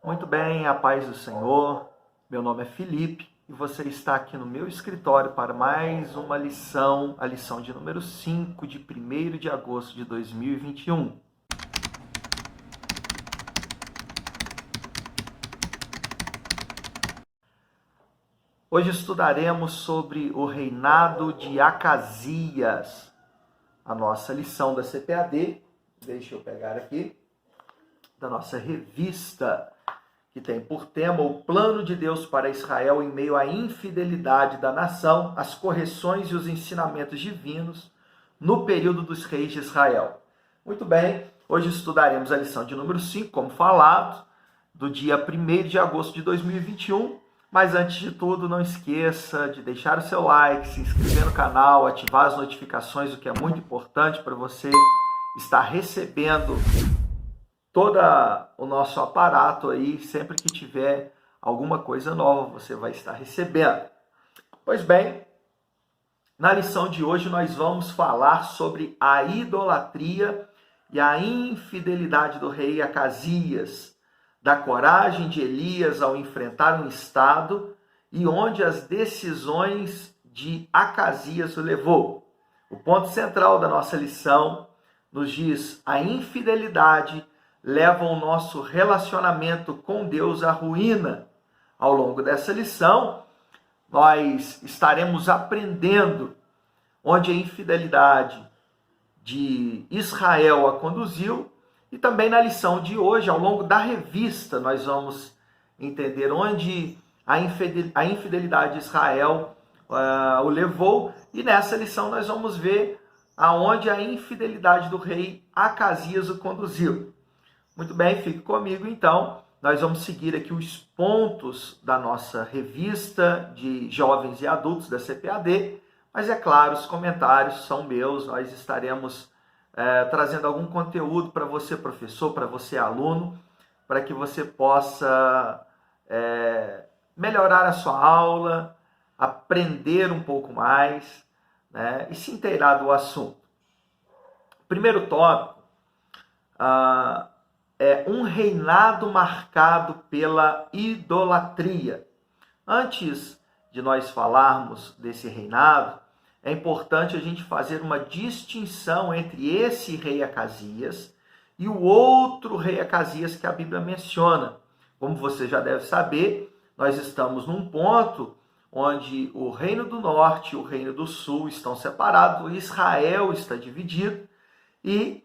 Muito bem, a paz do Senhor. Meu nome é Felipe e você está aqui no meu escritório para mais uma lição, a lição de número 5 de 1º de agosto de 2021. Hoje estudaremos sobre o reinado de Acasias. A nossa lição da CPAD, deixa eu pegar aqui, da nossa revista, que tem por tema o plano de Deus para Israel em meio à infidelidade da nação, as correções e os ensinamentos divinos no período dos reis de Israel. Muito bem, hoje estudaremos a lição de número 5, como falado, do dia 1º de agosto de 2021. Mas antes de tudo, não esqueça de deixar o seu like, se inscrever no canal, ativar as notificações, o que é muito importante para você estar recebendo todo o nosso aparato aí, sempre que tiver alguma coisa nova, você vai estar recebendo. Pois bem, na lição de hoje nós vamos falar sobre a idolatria e a infidelidade do rei Acasias, da coragem de Elias ao enfrentar um estado e onde as decisões de Acasias o levou. O ponto central da nossa lição nos diz: a infidelidade leva o nosso relacionamento com Deus à ruína. Ao longo dessa lição, nós estaremos aprendendo onde a infidelidade de Israel a conduziu, e também na lição de hoje, ao longo da revista, nós vamos entender onde a infidelidade de Israel o levou, e nessa lição nós vamos ver aonde a infidelidade do rei Acasias o conduziu. Muito bem, fique comigo então. Nós vamos seguir aqui os pontos da nossa revista de jovens e adultos da CPAD, mas é claro, os comentários são meus, nós estaremos trazendo algum conteúdo para você, professor, para você, aluno, para que você possa melhorar a sua aula, aprender um pouco mais, né, e se inteirar do assunto. Primeiro tópico, é um reinado marcado pela idolatria. Antes de nós falarmos desse reinado, é importante a gente fazer uma distinção entre esse rei Acasias e o outro rei Acasias que a Bíblia menciona. Como você já deve saber, nós estamos num ponto onde o reino do norte e o reino do sul estão separados, Israel está dividido e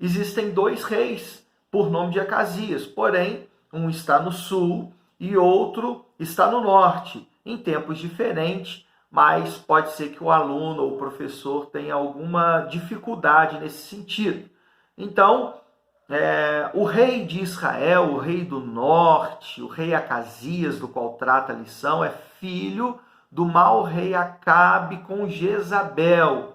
existem dois reis por nome de Acasias, porém, um está no sul e outro está no norte, em tempos diferentes, mas pode ser que o aluno ou o professor tenha alguma dificuldade nesse sentido. Então, o rei de Israel, o rei do norte, o rei Acasias, do qual trata a lição, é filho do mau rei Acabe com Jezabel,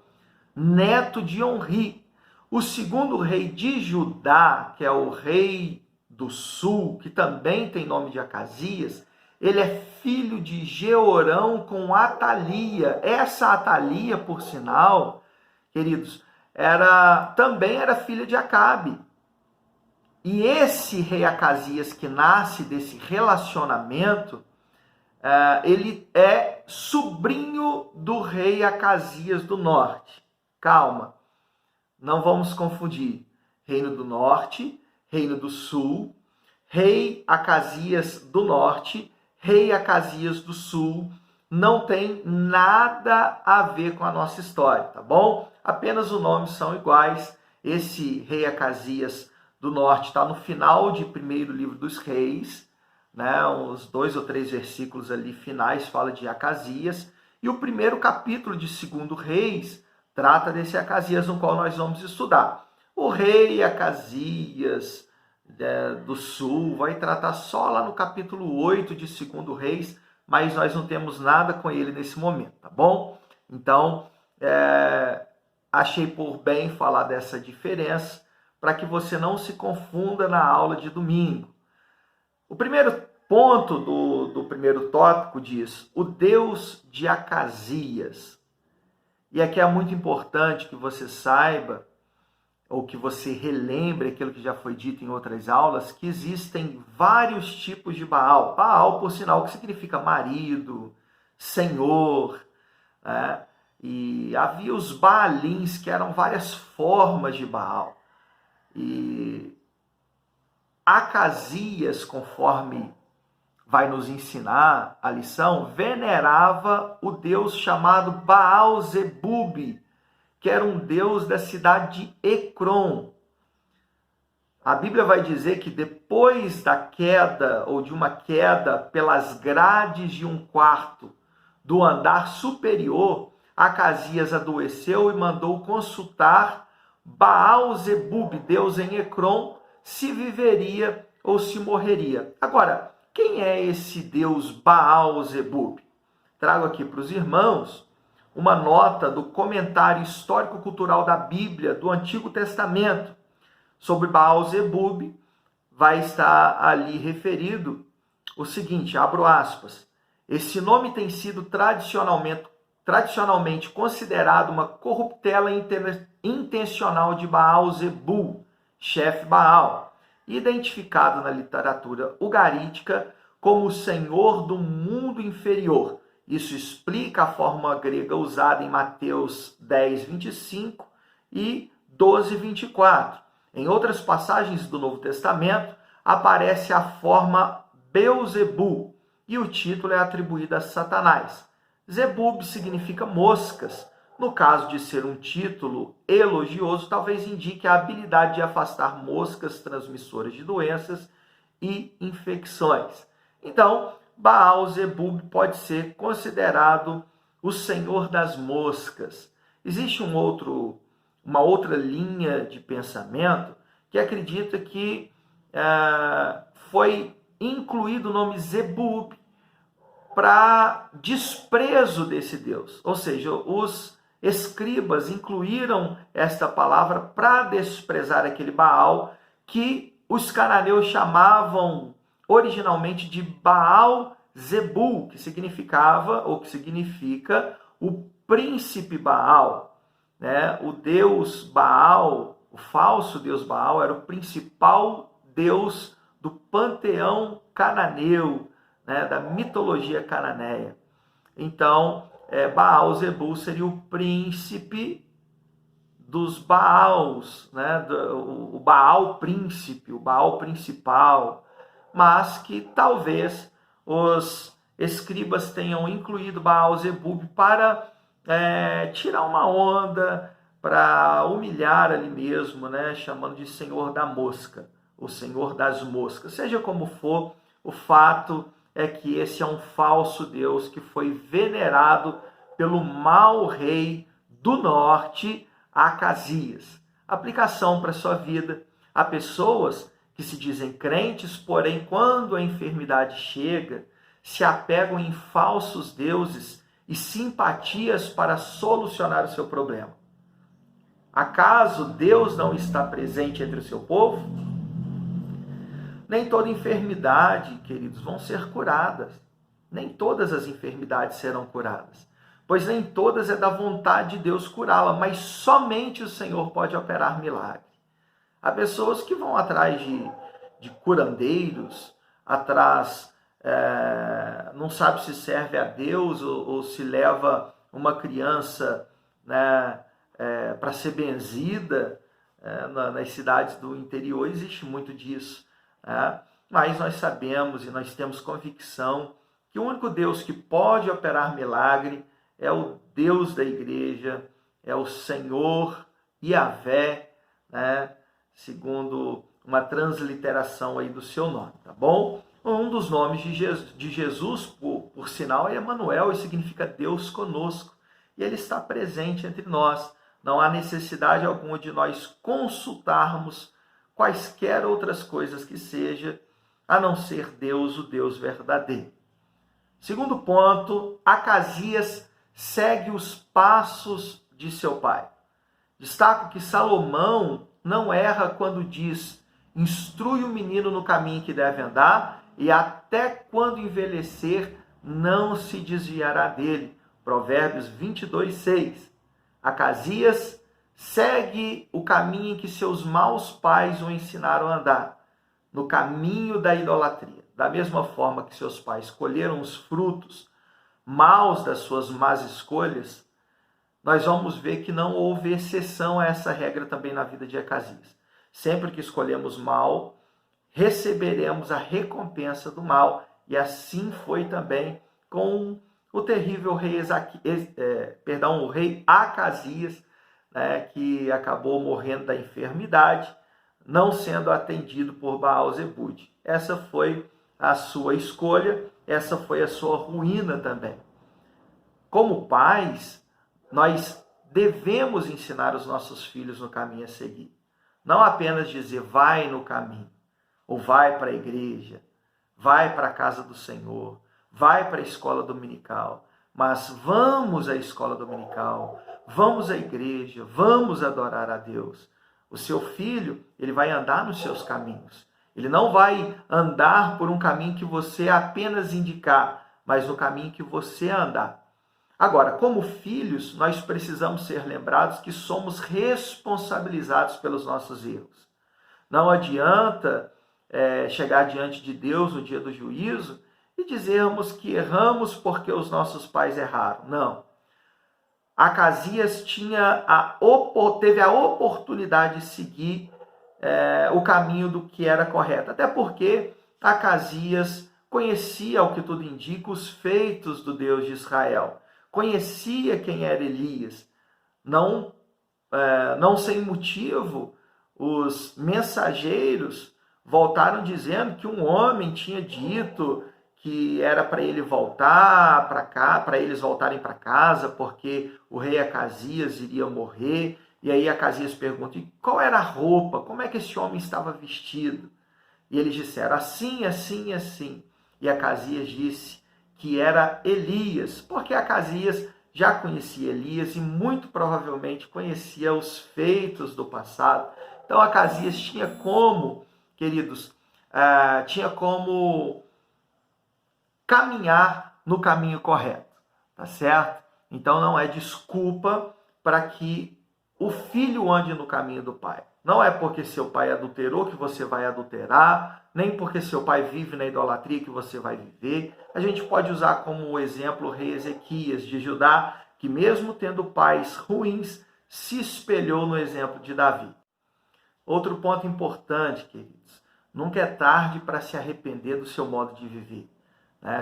neto de Onri. O segundo rei de Judá, que é o rei do sul, que também tem nome de Acasias, ele é filho de Jeorão com Atalia. Essa Atalia, por sinal, queridos, também era filha de Acabe. E esse rei Acasias que nasce desse relacionamento, ele é sobrinho do rei Acasias do norte. Calma, não vamos confundir reino do norte, reino do sul, rei Acasias do norte, rei Acasias do sul, não tem nada a ver com a nossa história, tá bom? Apenas os nomes são iguais. Esse rei Acasias do norte está no final de primeiro livro dos reis, né? Uns 2 ou 3 versículos ali finais fala de Acasias, e o primeiro capítulo de 2º Reis trata desse Acasias no qual nós vamos estudar. O rei Acasias do sul vai tratar só lá no capítulo 8 de 2º Reis, mas nós não temos nada com ele nesse momento, tá bom? Então, achei por bem falar dessa diferença para que você não se confunda na aula de domingo. O primeiro ponto do primeiro tópico diz: o Deus de Acasias. E aqui é muito importante que você saiba ou que você relembre aquilo que já foi dito em outras aulas, que existem vários tipos de Baal. Baal, por sinal, que significa marido, senhor, né? E havia os Baalins, que eram várias formas de Baal. E Acasias, conforme vai nos ensinar a lição, venerava o deus chamado Baal-zebub, que era um deus da cidade de Ecrom. A Bíblia vai dizer que depois da queda, ou de uma queda pelas grades de um quarto do andar superior, Acasias adoeceu e mandou consultar Baal-zebub, deus em Ecrom, se viveria ou se morreria. Agora, quem é esse deus Baal-zebub? Trago aqui para os irmãos uma nota do comentário histórico-cultural da Bíblia do Antigo Testamento sobre Baal-zebub. Vai estar ali referido o seguinte, abro aspas, esse nome tem sido tradicionalmente considerado uma corruptela intencional de Baal-zebub, chefe Baal, identificado na literatura ugarítica como o senhor do mundo inferior. Isso explica a forma grega usada em Mateus 10, 25 e 12, 24. Em outras passagens do Novo Testamento, aparece a forma Beuzebu, e o título é atribuído a Satanás. Zebub significa moscas. No caso de ser um título elogioso, talvez indique a habilidade de afastar moscas transmissoras de doenças e infecções. Então, Baal-zebub pode ser considerado o senhor das moscas. Existe uma outra linha de pensamento que acredita que foi incluído o nome Zebub para desprezo desse Deus. Ou seja, os escribas incluíram esta palavra para desprezar aquele Baal que os cananeus chamavam originalmente de Baal-zebul, que significava ou que significa o príncipe Baal, né? O deus Baal, o falso deus Baal, era o principal deus do panteão cananeu, né? Da mitologia cananeia. Então, Baal-zebul seria o príncipe dos Baals, né? O Baal príncipe, o Baal principal, mas que talvez os escribas tenham incluído Baal-zebub para tirar uma onda, para humilhar ali mesmo, né? Chamando de Senhor da Mosca, o Senhor das Moscas. Seja como for, o fato é que esse é um falso Deus que foi venerado pelo mau rei do norte, Acasias. Aplicação para a sua vida. Há pessoas que se dizem crentes, porém, quando a enfermidade chega, se apegam em falsos deuses e simpatias para solucionar o seu problema. Acaso Deus não está presente entre o seu povo? Nem toda enfermidade, queridos, vão ser curadas. Nem todas as enfermidades serão curadas. Pois nem todas é da vontade de Deus curá-la, mas somente o Senhor pode operar milagre. Há pessoas que vão atrás de curandeiros, não sabe se serve a Deus ou se leva uma criança, né, para ser benzida. Nas cidades do interior existe muito disso. Mas nós sabemos e nós temos convicção que o único Deus que pode operar milagre é o Deus da igreja, é o Senhor Yahvé, né? Segundo uma transliteração aí do seu nome, tá bom? Um dos nomes de Jesus, por sinal, é Emanuel, e significa Deus conosco. E ele está presente entre nós. Não há necessidade alguma de nós consultarmos quaisquer outras coisas que seja, a não ser Deus, o Deus verdadeiro. Segundo ponto, Acasias segue os passos de seu pai. Destaco que Salomão não erra quando diz: instrui o menino no caminho que deve andar, e até quando envelhecer não se desviará dele. Provérbios 22, 6. Acasias segue o caminho em que seus maus pais o ensinaram a andar, no caminho da idolatria. Da mesma forma que seus pais colheram os frutos maus das suas más escolhas, nós vamos ver que não houve exceção a essa regra também na vida de Acasias. Sempre que escolhemos mal, receberemos a recompensa do mal. E assim foi também com o terrível rei, o rei Acasias, né, que acabou morrendo da enfermidade, não sendo atendido por Baal-Zebude. Essa foi a sua escolha, essa foi a sua ruína também. Como pais, nós devemos ensinar os nossos filhos no caminho a seguir. Não apenas dizer, vai no caminho, ou vai para a igreja, vai para a casa do Senhor, vai para a escola dominical, mas vamos à escola dominical, vamos à igreja, vamos adorar a Deus. O seu filho, ele vai andar nos seus caminhos. Ele não vai andar por um caminho que você apenas indicar, mas no caminho que você andar. Agora, como filhos, nós precisamos ser lembrados que somos responsabilizados pelos nossos erros. Não adianta chegar diante de Deus no dia do juízo e dizermos que erramos porque os nossos pais erraram. Não. Acasias teve a oportunidade de seguir o caminho do que era correto. Até porque Acasias conhecia, ao que tudo indica, os feitos do Deus de Israel. Conhecia quem era Elias. Não sem motivo, os mensageiros voltaram dizendo que um homem tinha dito que era para ele voltar para cá, para eles voltarem para casa, porque o rei Acasias iria morrer. E aí Acasias pergunta, e qual era a roupa? Como é que esse homem estava vestido? E eles disseram, assim, assim, assim. E Acasias disse que era Elias, porque Acasias já conhecia Elias e muito provavelmente conhecia os feitos do passado. Então Acasias tinha como, queridos, caminhar no caminho correto, tá certo? Então não é desculpa para que o filho ande no caminho do pai. Não é porque seu pai adulterou que você vai adulterar, nem porque seu pai vive na idolatria que você vai viver. A gente pode usar como exemplo o rei Ezequias de Judá, que mesmo tendo pais ruins, se espelhou no exemplo de Davi. Outro ponto importante, queridos, nunca é tarde para se arrepender do seu modo de viver.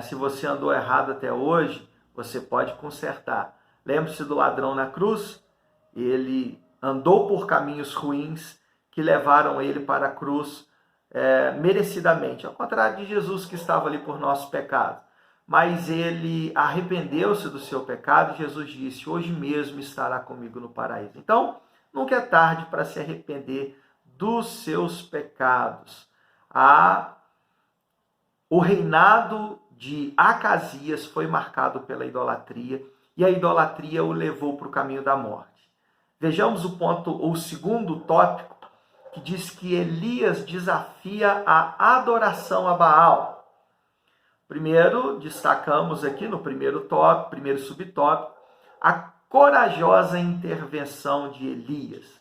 Se você andou errado até hoje, você pode consertar. Lembre-se do ladrão na cruz, ele andou por caminhos ruins que levaram ele para a cruz merecidamente, ao contrário de Jesus que estava ali por nosso pecado. Mas ele arrependeu-se do seu pecado e Jesus disse, hoje mesmo estará comigo no paraíso. Então, nunca é tarde para se arrepender dos seus pecados. O reinado de Acasias foi marcado pela idolatria e a idolatria o levou para o caminho da morte. Vejamos o segundo tópico, que diz que Elias desafia a adoração a Baal. Primeiro, destacamos aqui no primeiro subtópico, a corajosa intervenção de Elias.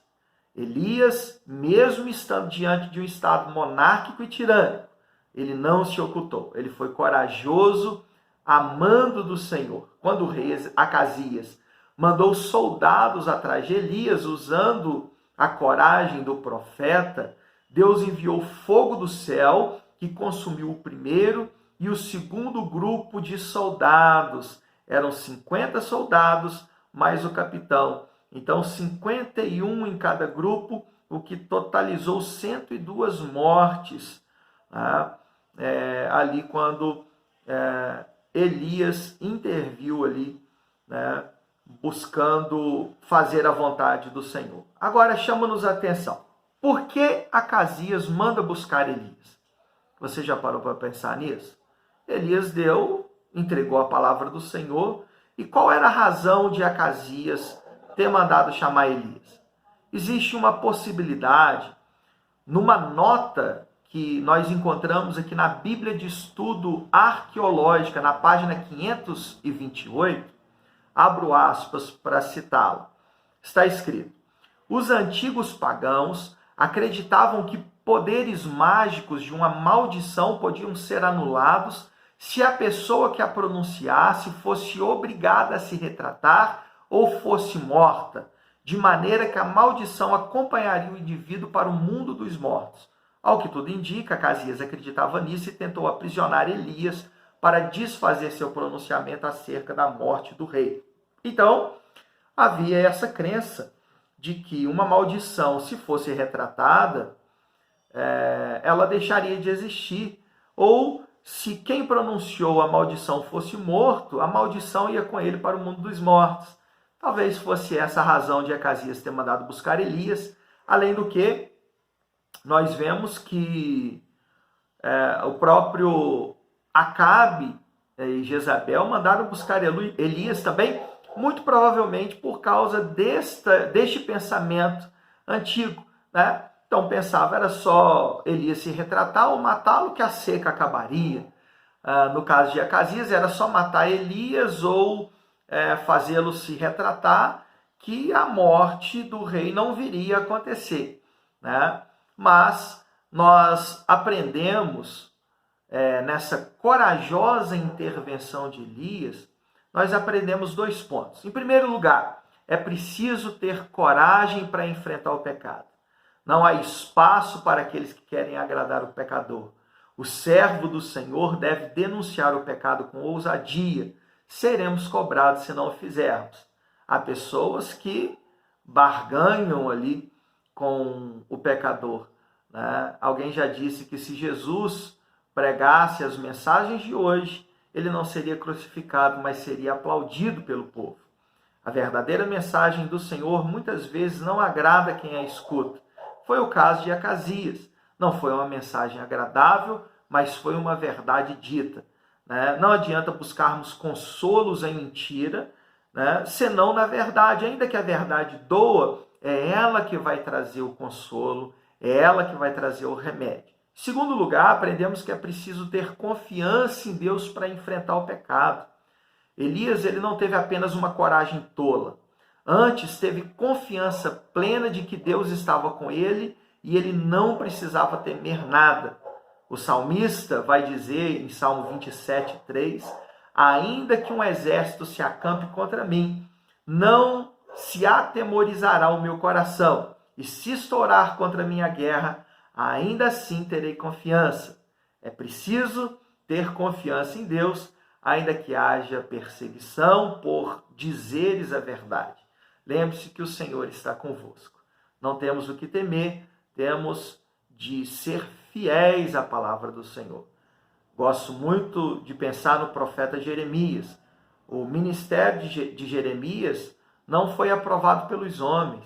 Elias, mesmo estando diante de um estado monárquico e tirânico, ele não se ocultou. Ele foi corajoso, amando do Senhor. Quando o rei Acasias mandou soldados atrás de Elias, usando a coragem do profeta, Deus enviou fogo do céu que consumiu o primeiro e o segundo grupo de soldados. Eram 50 soldados mais o capitão. Então, 51 em cada grupo, o que totalizou 102 mortes. Ali quando Elias interviu ali, buscando fazer a vontade do Senhor. Agora chama-nos a atenção. Por que Acasias manda buscar Elias? Você já parou para pensar nisso? Elias entregou a palavra do Senhor. E qual era a razão de Acasias ter mandado chamar Elias? Existe uma possibilidade, numa nota que nós encontramos aqui na Bíblia de Estudo Arqueológica, na página 528, abro aspas para citá-la. Está escrito, Os antigos pagãos acreditavam que poderes mágicos de uma maldição podiam ser anulados se a pessoa que a pronunciasse fosse obrigada a se retratar ou fosse morta, de maneira que a maldição acompanharia o indivíduo para o mundo dos mortos. Ao que tudo indica, Acasias acreditava nisso e tentou aprisionar Elias para desfazer seu pronunciamento acerca da morte do rei. Então, havia essa crença de que uma maldição, se fosse retratada, ela deixaria de existir. Ou, se quem pronunciou a maldição fosse morto, a maldição ia com ele para o mundo dos mortos. Talvez fosse essa a razão de Acasias ter mandado buscar Elias. Além do que, nós vemos que o próprio Acabe e Jezabel mandaram buscar Elias também, muito provavelmente por causa deste pensamento antigo, né? Então pensava, era só Elias se retratar ou matá-lo que a seca acabaria. No caso de Acasias, era só matar Elias ou fazê-lo se retratar, que a morte do rei não viria a acontecer, né? Mas nós aprendemos, nessa corajosa intervenção de Elias, nós aprendemos 2 pontos. Em primeiro lugar, é preciso ter coragem para enfrentar o pecado. Não há espaço para aqueles que querem agradar o pecador. O servo do Senhor deve denunciar o pecado com ousadia. Seremos cobrados se não o fizermos. Há pessoas que barganham ali com o pecador, né? Alguém já disse que se Jesus pregasse as mensagens de hoje, ele não seria crucificado, mas seria aplaudido pelo povo. A verdadeira mensagem do Senhor muitas vezes não agrada quem a escuta. Foi o caso de Acasias. Não foi uma mensagem agradável, mas foi uma verdade dita, né? Não adianta buscarmos consolos em mentira, né? Senão na verdade. Ainda que a verdade doa, é ela que vai trazer o consolo, é ela que vai trazer o remédio. Em segundo lugar, aprendemos que é preciso ter confiança em Deus para enfrentar o pecado. Elias, ele não teve apenas uma coragem tola. Antes, teve confiança plena de que Deus estava com ele e ele não precisava temer nada. O salmista vai dizer em Salmo 27:3, ainda que um exército se acampe contra mim, não se atemorizará o meu coração, e se estourar contra a minha guerra, ainda assim terei confiança. É preciso ter confiança em Deus, ainda que haja perseguição por dizeres a verdade. Lembre-se que o Senhor está convosco. Não temos o que temer, temos de ser fiéis à palavra do Senhor. Gosto muito de pensar no profeta Jeremias. O ministério de Jeremias não foi aprovado pelos homens.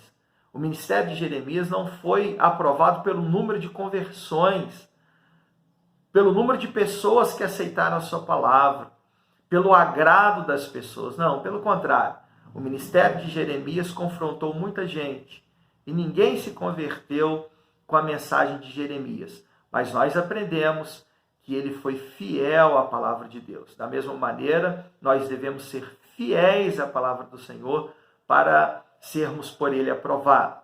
O ministério de Jeremias não foi aprovado pelo número de conversões, pelo número de pessoas que aceitaram a sua palavra, pelo agrado das pessoas. Não, pelo contrário. O ministério de Jeremias confrontou muita gente e ninguém se converteu com a mensagem de Jeremias. Mas nós aprendemos que ele foi fiel à palavra de Deus. Da mesma maneira, nós devemos ser fiéis à palavra do Senhor para sermos por ele aprovados.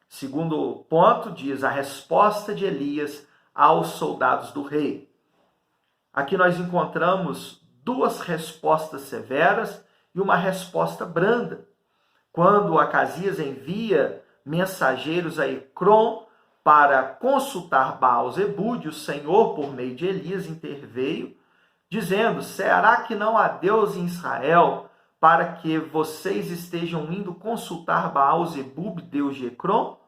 Segundo ponto, diz a resposta de Elias aos soldados do rei. Aqui nós encontramos 2 respostas severas e uma resposta branda. Quando Acasias envia mensageiros a Ecrom para consultar Baal-Zebude, o Senhor, por meio de Elias, interveio, dizendo, será que não há Deus em Israel para que vocês estejam indo consultar Baal-Zebude, Deus de Ecrom?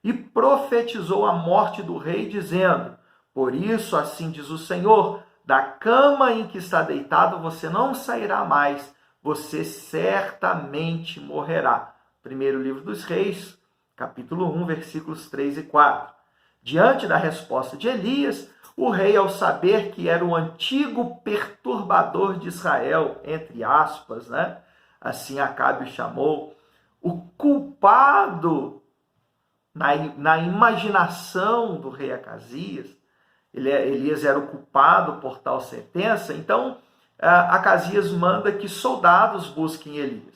E profetizou a morte do rei, dizendo, por isso, assim diz o Senhor, da cama em que está deitado você não sairá mais, você certamente morrerá. Primeiro livro dos Reis, capítulo 1, versículos 3 e 4. Diante da resposta de Elias, o rei, ao saber que era o antigo perturbador de Israel, entre aspas, né? Assim Acabe o chamou, o culpado na imaginação do rei Acasias, Elias era o culpado por tal sentença, então Acasias manda que soldados busquem Elias.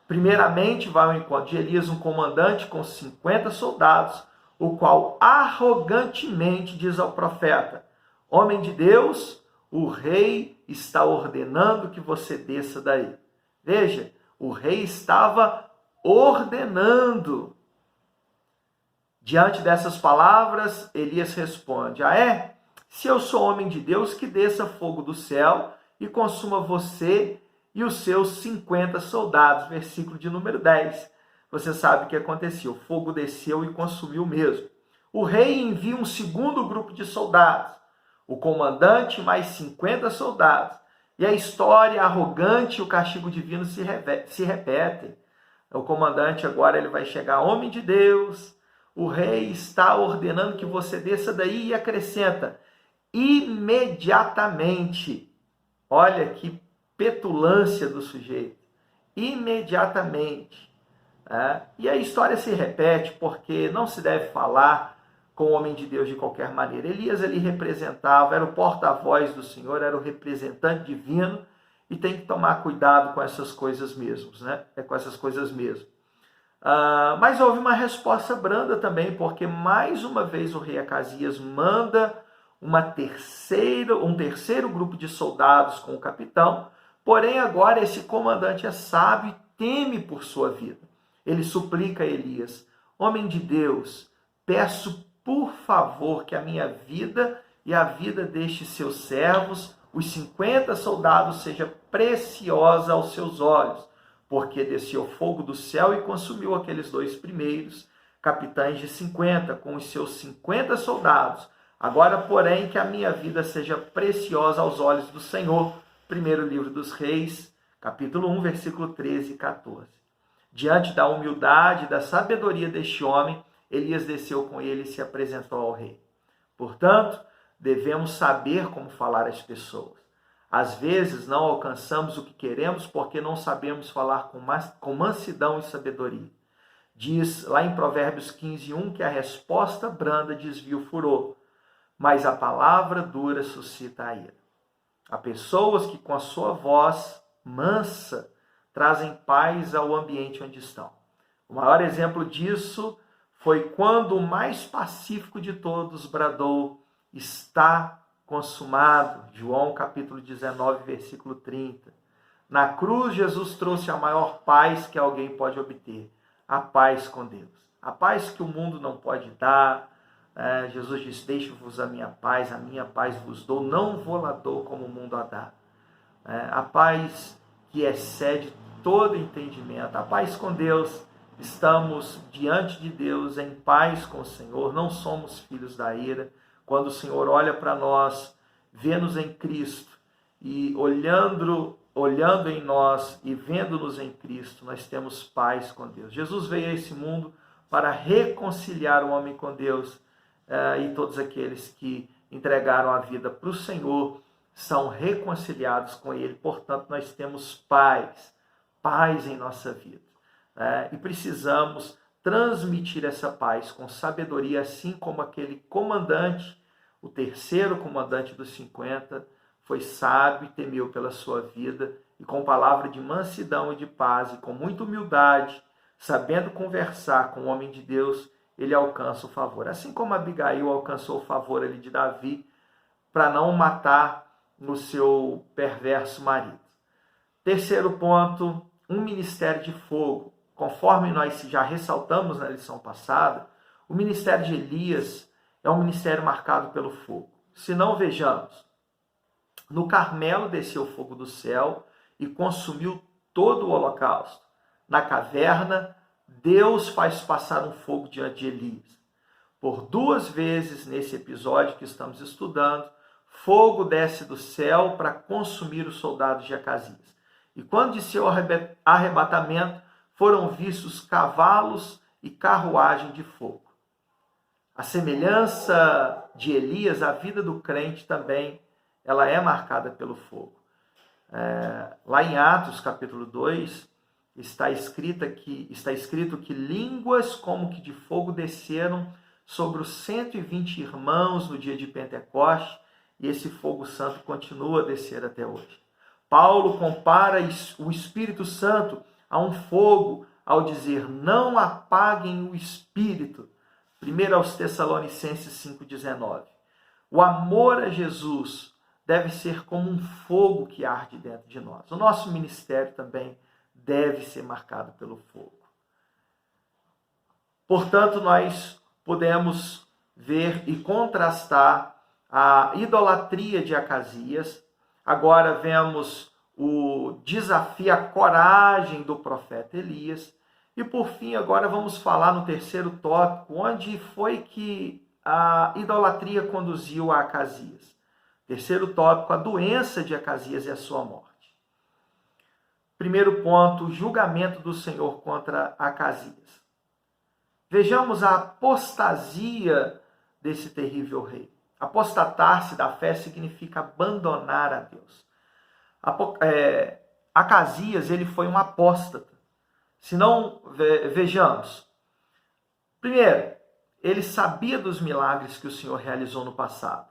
Primeiramente vai ao encontro de Elias um comandante com 50 soldados, o qual arrogantemente diz ao profeta: homem de Deus, o rei está ordenando que você desça daí. Veja, o rei estava ordenando. Diante dessas palavras, Elias responde: ah, é? Se eu sou homem de Deus, que desça fogo do céu e consuma você e os seus 50 soldados. Versículo de número 10. Você sabe o que aconteceu. O fogo desceu e consumiu mesmo. O rei envia um segundo grupo de soldados. O comandante mais 50 soldados. E a história arrogante e o castigo divino se repetem. O comandante agora ele vai chegar, homem de Deus, o rei está ordenando que você desça daí, e acrescenta: imediatamente. Olha que petulância do sujeito. Imediatamente. E a história se repete porque não se deve falar com o homem de Deus de qualquer maneira. Elias ele representava, era o porta-voz do Senhor, era o representante divino, e tem que tomar cuidado com essas coisas mesmo, né? Com essas coisas mesmo. Mas houve uma resposta branda também, porque mais uma vez o rei Acasias manda um terceiro grupo de soldados com o capitão, porém agora esse comandante é sábio e teme por sua vida. Ele suplica a Elias: homem de Deus, peço por favor que a minha vida e a vida destes seus servos, os 50 soldados, seja preciosa aos seus olhos, porque desceu fogo do céu e consumiu aqueles 2 primeiros capitães de 50, com os seus 50 soldados. Agora, porém, que a minha vida seja preciosa aos olhos do Senhor. Primeiro livro dos Reis, capítulo 1, versículo 13 e 14. Diante da humildade e da sabedoria deste homem, Elias desceu com ele e se apresentou ao rei. Portanto, devemos saber como falar às pessoas. Às vezes não alcançamos o que queremos porque não sabemos falar com mansidão e sabedoria. Diz lá em Provérbios 15:1 que a resposta branda desvia o furor, mas a palavra dura suscita a ira. Há pessoas que com a sua voz mansa trazem paz ao ambiente onde estão. O maior exemplo disso foi quando o mais pacífico de todos bradou: está consumado. João capítulo 19, versículo 30. Na cruz, Jesus trouxe a maior paz que alguém pode obter, a paz com Deus. A paz que o mundo não pode dar. Jesus disse: deixo-vos a minha paz vos dou, não vou lá dou como o mundo a dá. A paz que excede todo entendimento, a paz com Deus. Estamos diante de Deus em paz com o Senhor, não somos filhos da ira. Quando o Senhor olha para nós, vê-nos em Cristo e olhando em nós e vendo-nos em Cristo, nós temos paz com Deus. Jesus veio a esse mundo para reconciliar o homem com Deus, e todos aqueles que entregaram a vida para o Senhor são reconciliados com Ele. Portanto, nós temos paz em nossa vida. E precisamos transmitir essa paz com sabedoria, assim como aquele comandante, o terceiro comandante dos 50, foi sábio e temeu pela sua vida, e com palavra de mansidão e de paz, e com muita humildade, sabendo conversar com o homem de Deus, ele alcança o favor. Assim como Abigail alcançou o favor ali de Davi, para não matar o seu perverso marido. Terceiro ponto, um ministério de fogo. Conforme nós já ressaltamos na lição passada, o ministério de Elias é um ministério marcado pelo fogo. Se não, vejamos, no Carmelo desceu o fogo do céu e consumiu todo o holocausto. Na caverna, Deus faz passar um fogo diante de Elias. Por 2 vezes nesse episódio que estamos estudando, fogo desce do céu para consumir os soldados de Acasias. E quando de seu arrebatamento, foram vistos cavalos e carruagem de fogo. A semelhança de Elias, a vida do crente também, ela é marcada pelo fogo. Lá em Atos, capítulo 2, está escrito que línguas como que de fogo desceram sobre os 120 irmãos no dia de Pentecostes, e esse fogo santo continua a descer até hoje. Paulo compara o Espírito Santo a um fogo ao dizer: não apaguem o espírito. 1 aos Tessalonicenses 5,19. O amor a Jesus deve ser como um fogo que arde dentro de nós. O nosso ministério também deve ser marcado pelo fogo. Portanto, nós podemos ver e contrastar a idolatria de Acasias. Agora vemos o desafio, a coragem do profeta Elias. E por fim, agora vamos falar no terceiro tópico, onde foi que a idolatria conduziu a Acasias. Terceiro tópico, a doença de Acasias e a sua morte. Primeiro ponto, o julgamento do Senhor contra Acasias. Vejamos a apostasia desse terrível rei. Apostatar-se da fé significa abandonar a Deus. Acasias, ele foi um apóstata. Se não, vejamos. Primeiro, ele sabia dos milagres que o Senhor realizou no passado.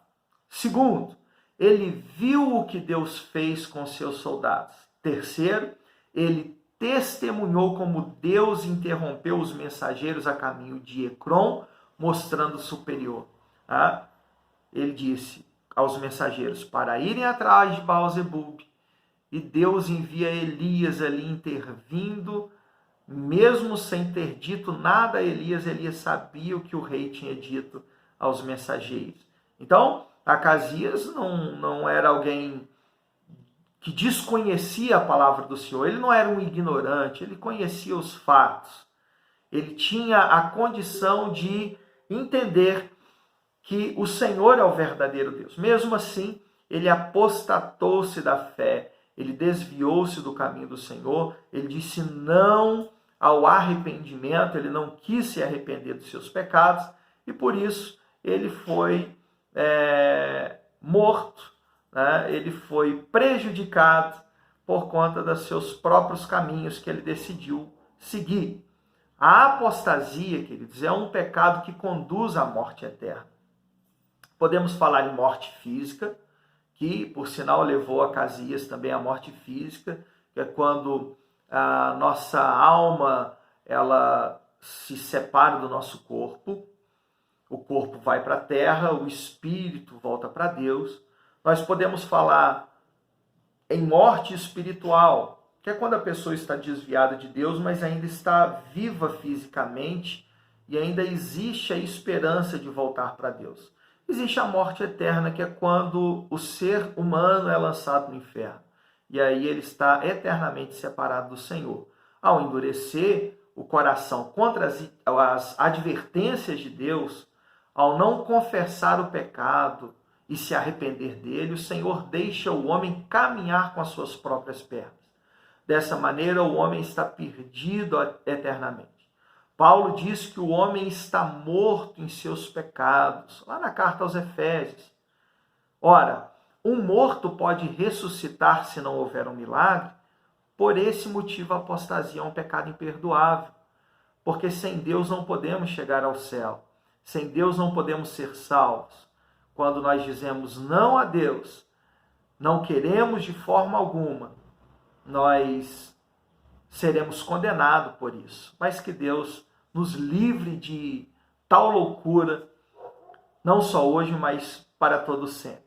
Segundo, ele viu o que Deus fez com seus soldados. Terceiro, ele testemunhou como Deus interrompeu os mensageiros a caminho de Ecrom, mostrando superior. Ele disse aos mensageiros para irem atrás de Baal-zebub, e Deus envia Elias ali intervindo, mesmo sem ter dito nada a Elias sabia o que o rei tinha dito aos mensageiros. Então, Acasias não era alguém que desconhecia a palavra do Senhor, ele não era um ignorante, ele conhecia os fatos. Ele tinha a condição de entender que o Senhor é o verdadeiro Deus. Mesmo assim, ele apostatou-se da fé, ele desviou-se do caminho do Senhor, ele disse não ao arrependimento, ele não quis se arrepender dos seus pecados, e por isso ele foi morto, né? Ele foi prejudicado por conta dos seus próprios caminhos que ele decidiu seguir. A apostasia, queridos, é um pecado que conduz à morte eterna. Podemos falar em morte física, que, por sinal, levou Acasias também à morte física, que é quando a nossa alma ela se separa do nosso corpo, o corpo vai para a terra, o espírito volta para Deus. Nós podemos falar em morte espiritual, que é quando a pessoa está desviada de Deus, mas ainda está viva fisicamente e ainda existe a esperança de voltar para Deus. Existe a morte eterna, que é quando o ser humano é lançado no inferno. E aí ele está eternamente separado do Senhor. Ao endurecer o coração contra as advertências de Deus, ao não confessar o pecado e se arrepender dele, o Senhor deixa o homem caminhar com as suas próprias pernas. Dessa maneira, o homem está perdido eternamente. Paulo diz que o homem está morto em seus pecados, lá na carta aos Efésios. Ora, um morto pode ressuscitar se não houver um milagre? Por esse motivo, a apostasia é um pecado imperdoável, porque sem Deus não podemos chegar ao céu, sem Deus não podemos ser salvos. Quando nós dizemos não a Deus, não queremos de forma alguma, nós seremos condenados por isso. Mas que Deus nos livre de tal loucura, não só hoje, mas para todo sempre.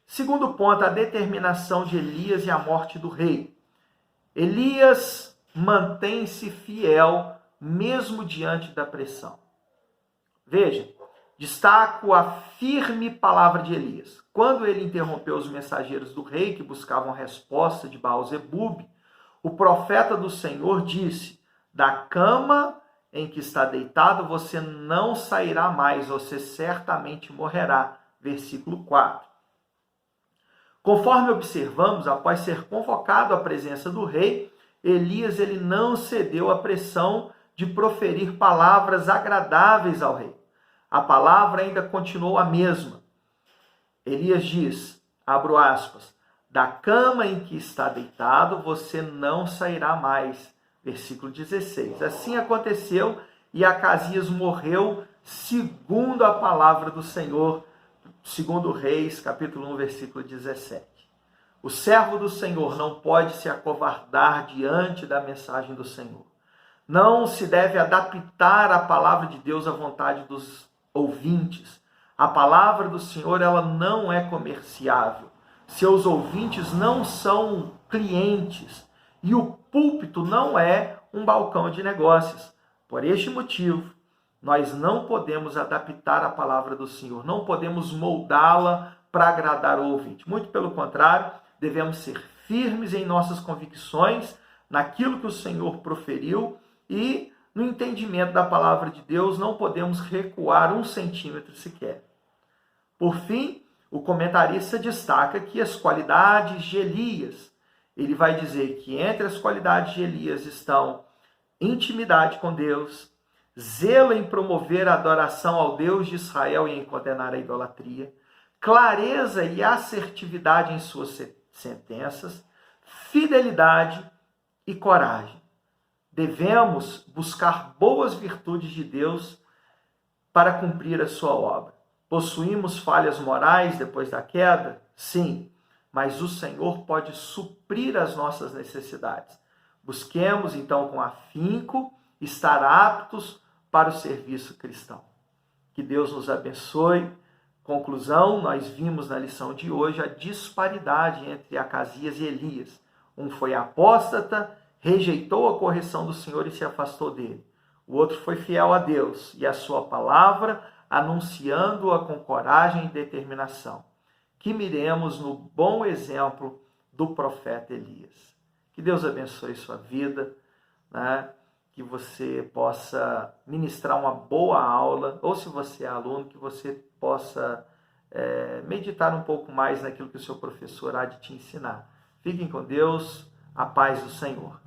Segundo ponto, a determinação de Elias e a morte do rei. Elias mantém-se fiel mesmo diante da pressão. Veja, destaco a firme palavra de Elias. Quando ele interrompeu os mensageiros do rei que buscavam resposta de Baal-zebub, o profeta do Senhor disse: da cama em que está deitado você não sairá mais, você certamente morrerá. Versículo 4. Conforme observamos, após ser convocado à presença do rei, Elias ele não cedeu à pressão de proferir palavras agradáveis ao rei. A palavra ainda continuou a mesma. Elias diz, abro aspas, da cama em que está deitado você não sairá mais. Versículo 16. Assim aconteceu e Acasias morreu segundo a palavra do Senhor, segundo Reis, capítulo 1, versículo 17. O servo do Senhor não pode se acovardar diante da mensagem do Senhor. Não se deve adaptar a palavra de Deus à vontade dos ouvintes. A palavra do Senhor, ela não é comerciável. Seus ouvintes não são clientes. E o púlpito não é um balcão de negócios. Por este motivo, nós não podemos adaptar a palavra do Senhor. Não podemos moldá-la para agradar o ouvinte. Muito pelo contrário, devemos ser firmes em nossas convicções, naquilo que o Senhor proferiu e no entendimento da palavra de Deus, não podemos recuar 1 centímetro sequer. Por fim, o comentarista destaca que as qualidades de Elias, ele vai dizer que entre as qualidades de Elias estão intimidade com Deus, zelo em promover a adoração ao Deus de Israel e em condenar a idolatria, clareza e assertividade em suas sentenças, fidelidade e coragem. Devemos buscar boas virtudes de Deus para cumprir a sua obra. Possuímos falhas morais depois da queda? Sim, mas o Senhor pode suprir as nossas necessidades. Busquemos, então, com afinco, estar aptos para o serviço cristão. Que Deus nos abençoe. Conclusão, nós vimos na lição de hoje a disparidade entre Acasias e Elias. Um foi apóstata, rejeitou a correção do Senhor e se afastou dele. O outro foi fiel a Deus e a sua palavra, anunciando-a com coragem e determinação. Que miremos no bom exemplo do profeta Elias. Que Deus abençoe sua vida, né? Que você possa ministrar uma boa aula, ou se você é aluno, que você possa meditar um pouco mais naquilo que o seu professor há de te ensinar. Fiquem com Deus, a paz do Senhor.